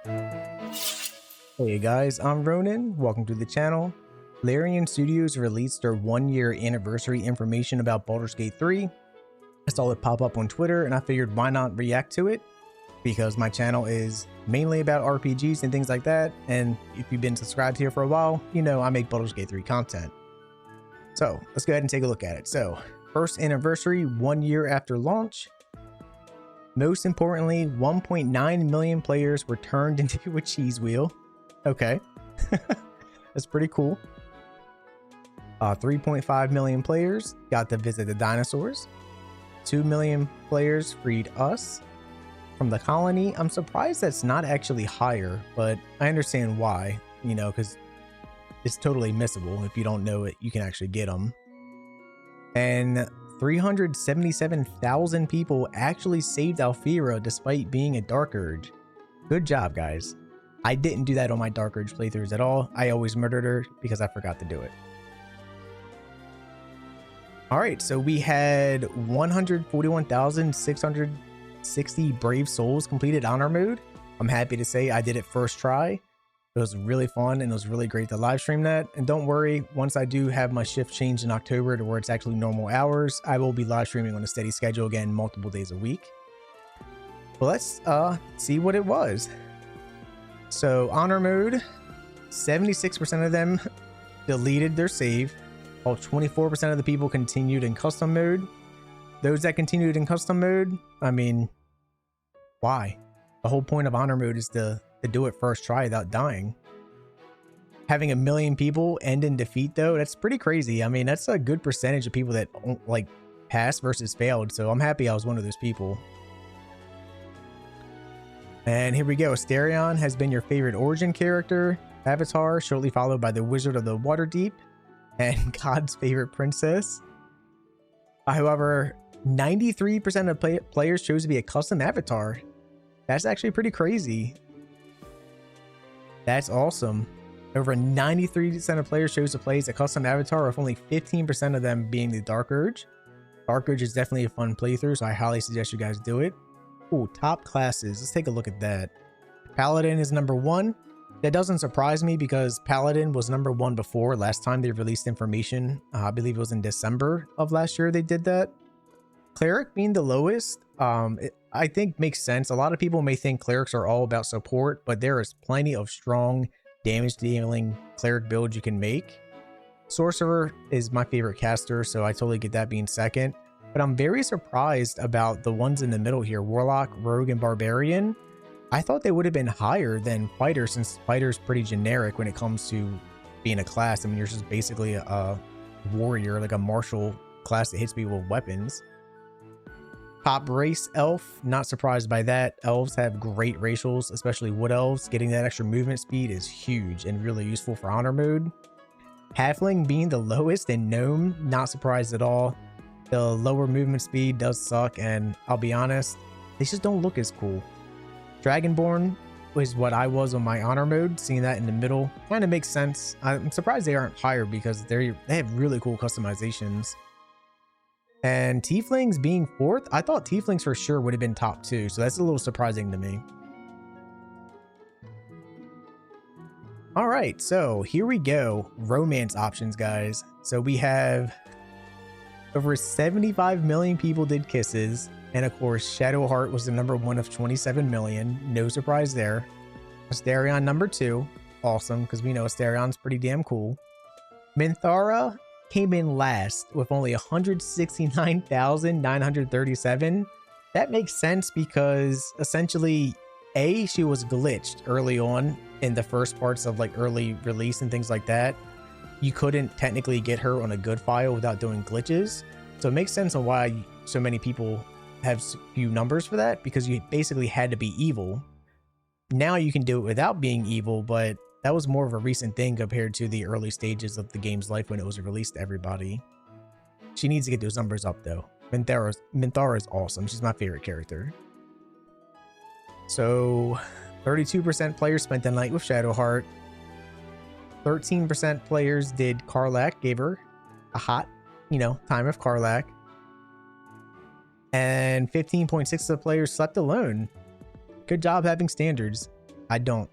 Hey guys, I'm Ronan. Welcome to the channel. Larian Studios released their 1-year anniversary information about Baldur's Gate 3. I saw it pop up on Twitter and I figured why not react to it, because my channel is mainly about RPGs and things like that, and if you've been subscribed here for a while, you know I make Baldur's Gate 3 content. So let's go ahead and take a look at it. So first anniversary, 1 year after launch. Most importantly, 1.9 million players were turned into a cheese wheel. Okay. That's pretty cool. 3.5 million players got to visit the dinosaurs. 2 million players freed us from the colony. I'm surprised that's not actually higher, but I understand why, you know, because it's totally missable. If you don't know it, you can actually get them. And 377,000 people actually saved Alfira despite being a Dark Urge. Good job, guys. I didn't do that on my Dark Urge playthroughs at all. I always murdered her because I forgot to do it. Alright, so we had 141,660 brave souls completed honor mode. I'm happy to say I did it first try. It was really fun and it was really great to live stream that. And don't worry, once I do have my shift changed in October to where it's actually normal hours, I will be live streaming on a steady schedule again, multiple days a week. Well, let's see what it was. So honor mode, 76% of them deleted their save, while 24% of the people continued in custom mode. Those that continued in custom mode, I mean, why? The whole point of honor mode is to do it first try without dying. Having 1 million people end in defeat though, that's pretty crazy. I mean, that's a good percentage of people that like passed versus failed, so I'm happy I was one of those people. And here we go. Asterion has been your favorite origin character avatar, shortly followed by the Wizard of the Waterdeep and God's favorite princess. However, 93% of players chose to be a custom avatar. That's actually pretty crazy. That's awesome. Over 93% of players chose to play as a custom avatar, with only 15% of them being the Dark Urge. Dark Urge is definitely a fun playthrough, so I highly suggest you guys do it. Ooh, top classes. Let's take a look at that. Paladin is number 1. That doesn't surprise me because Paladin was number 1 before. Last time they released information, I believe it was in December of last year they did that. Cleric being the lowest, I think makes sense. A lot of people may think clerics are all about support, but there is plenty of strong damage dealing cleric builds you can make. Sorcerer is my favorite caster, so I totally get that being second. But I'm very surprised about the ones in the middle here, Warlock, Rogue, and Barbarian. I thought they would have been higher than Fighter, since Fighter is pretty generic when it comes to being a class. I mean, you're just basically a warrior, like a martial class that hits people with weapons. Top race, Elf. Not surprised by that. Elves have great racials, especially Wood Elves. Getting that extra movement speed is huge and really useful for honor mode. Halfling being the lowest, and Gnome, not surprised at all. The lower movement speed does suck, and I'll be honest, they just don't look as cool. Dragonborn was what I was on my honor mode. Seeing that in the middle kind of makes sense. I'm surprised they aren't higher because they have really cool customizations. And Tieflings being 4th, I thought Tieflings for sure would have been top 2, so that's a little surprising to me. All right, so here we go. Romance options, guys. So we have over 75 million people did kisses, and of course Shadowheart was the number 1 of 27 million. No surprise there. Asterion number 2, awesome, because we know Asterion's pretty damn cool. Minthara came in last with only 169,937. That makes sense because essentially she was glitched early on in the first parts of like early release and things like that. You couldn't technically get her on a good file without doing glitches, so it makes sense on why so many people have few numbers for that, because you basically had to be evil. Now you can do it without being evil, but that was more of a recent thing compared to the early stages of the game's life when it was released to everybody. She needs to get those numbers up though. Minthara is awesome. She's my favorite character. So 32% players spent the night with Shadowheart. 13% players did Karlach, gave her a hot, time of Karlach. And 15.6% of the players slept alone. Good job having standards. I don't.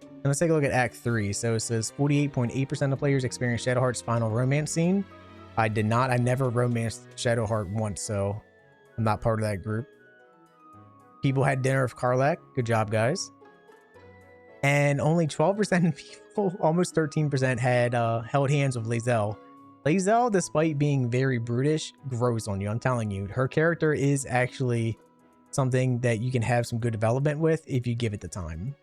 And let's take a look at Act 3. So it says 48.8% of players experience Shadowheart's final romance scene. I did not. I never romanced Shadowheart once, so I'm not part of that group. People had dinner with Karlach. Good job, guys. And only 12% of people, almost 13%, had held hands with Lae'zel. Lae'zel, despite being very brutish, grows on you. I'm telling you, her character is actually something that you can have some good development with if you give it the time.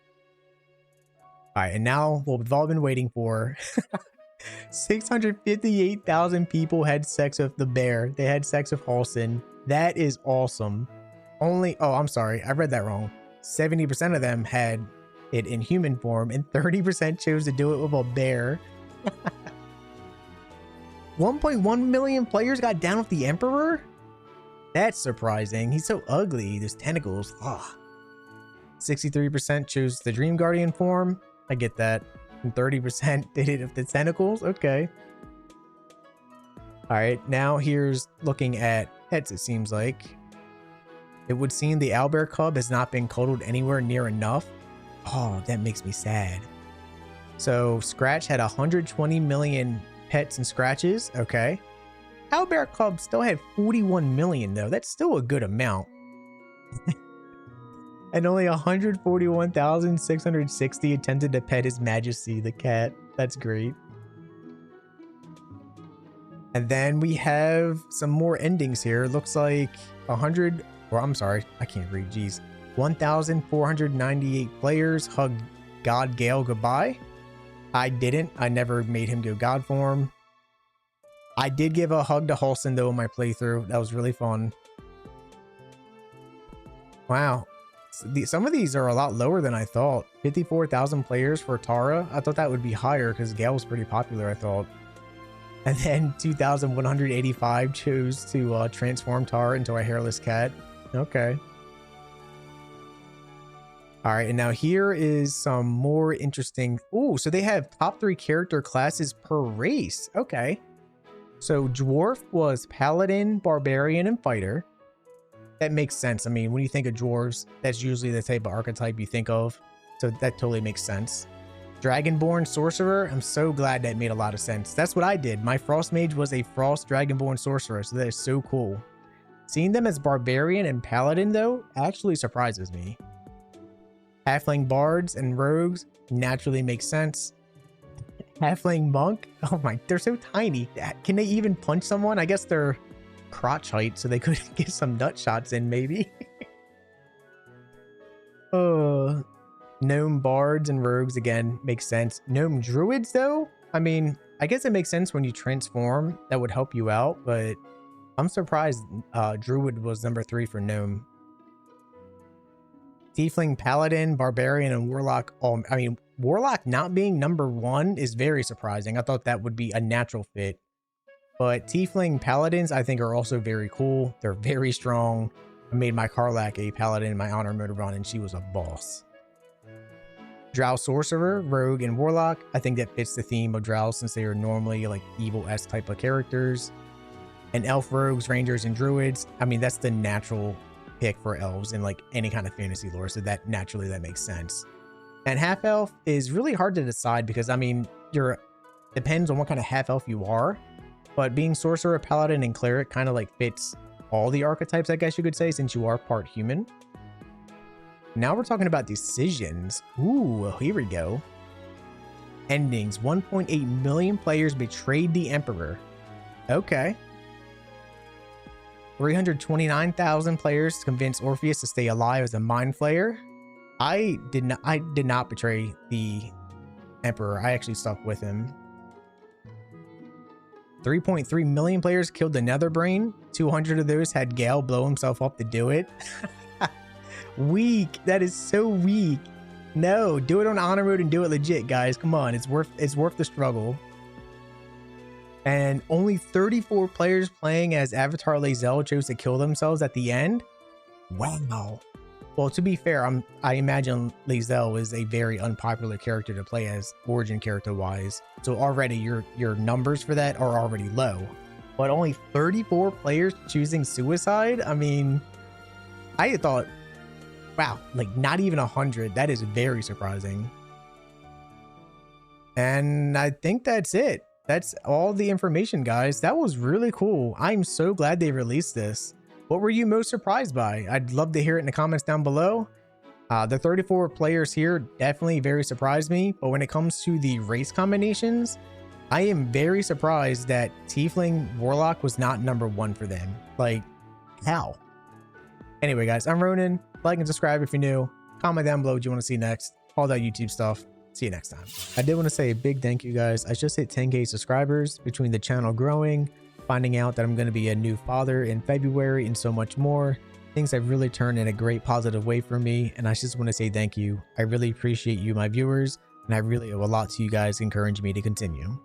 All right, and now what we've all been waiting for. 658,000 people had sex with the bear. They had sex with Halsin. That is awesome. Only, oh, I'm sorry, I read that wrong. 70% of them had it in human form, and 30% chose to do it with a bear. 1.1 million players got down with the Emperor? That's surprising. He's so ugly. There's tentacles. Ugh. 63% chose the Dream Guardian form. I get that. And 30% did it with the tentacles. Okay. All right. Now here's looking at pets, it seems like. It would seem the owlbear cub has not been cuddled anywhere near enough. Oh, that makes me sad. So Scratch had 120 million pets and scratches. Okay. Owlbear cub still had 41 million though. That's still a good amount. And only 141,660 attempted to pet His Majesty the cat. That's great. And then we have some more endings here. Looks like 100, or I'm sorry, I can't read, geez. 1,498 players hugged God Gale goodbye. I didn't. I never made him go God form. I did give a hug to Halsin though in my playthrough. That was really fun. Wow. Some of these are a lot lower than I thought. 54,000 players for Tara. I thought that would be higher because Gale was pretty popular, I thought. And then 2,185 chose to transform Tara into a hairless cat. Okay. All right, and now here is some more interesting. Oh, so they have top 3 character classes per race. Okay. So Dwarf was Paladin, Barbarian, and Fighter. That makes sense. I mean, when you think of dwarves, that's usually the type of archetype you think of. So that totally makes sense. Dragonborn Sorcerer. I'm so glad that made a lot of sense. That's what I did. My Frost Mage was a Frost Dragonborn Sorcerer. So that is so cool. Seeing them as Barbarian and Paladin, though, actually surprises me. Halfling Bards and Rogues naturally makes sense. Halfling Monk. Oh my, they're so tiny. Can they even punch someone? I guess they're crotch height, so they could get some nut shots in, maybe. Gnome Bards and Rogues, again, makes sense. Gnome Druids, though? I mean, I guess it makes sense when you transform. That would help you out, but I'm surprised Druid was number 3 for Gnome. Tiefling, Paladin, Barbarian, and Warlock. Oh, I mean, Warlock not being number 1 is very surprising. I thought that would be a natural fit. But Tiefling Paladins, I think, are also very cool. They're very strong. I made my Karlach a Paladin in my Honor Mode run, and she was a boss. Drow Sorcerer, Rogue, and Warlock. I think that fits the theme of Drow since they are normally like evil-esque type of characters. And Elf Rogues, Rangers, and Druids. I mean, that's the natural pick for elves in like any kind of fantasy lore. So that naturally, that makes sense. And Half-Elf is really hard to decide because, I mean, depends on what kind of Half-Elf you are. But being Sorcerer, Paladin, and Cleric kind of like fits all the archetypes, I guess you could say, since you are part human. Now we're talking about decisions. Ooh, here we go. Endings. 1.8 million players betrayed the Emperor. Okay. 329,000 players convinced Orpheus to stay alive as a Mind Flayer. I did not betray the Emperor. I actually stuck with him. 3.3 million players killed the Netherbrain. 200 of those had Gale blow himself up to do it. Weak. That is so weak. No, do it on Honor Mode and do it legit, guys. Come on, it's worth the struggle. And only 34 players playing as Avatar Lae'zel chose to kill themselves at the end. Wow. Well, to be fair, I imagine Lae'zel is a very unpopular character to play as origin character wise. So already your numbers for that are already low. But only 34 players choosing suicide? I mean, I thought Wow, like not even 100. That is very surprising. And I think that's it. That's all the information, guys. That was really cool. I'm so glad they released this. What were you most surprised by? I'd love to hear it in the comments down below. The 34 players here definitely very surprised me. But when it comes to the race combinations, I am very surprised that Tiefling Warlock was not #1 for them. Like, how? Anyway, guys, I'm Ronan. Like and subscribe if you're new. Comment down below what you want to see next. All that YouTube stuff. See you next time. I did want to say a big thank you, guys. I just hit 10K subscribers. Between the channel growing, finding out that I'm going to be a new father in February, and so much more, things have really turned in a great positive way for me, and I just want to say thank you. I really appreciate you, my viewers, and I really owe a lot to you guys encouraging me to continue.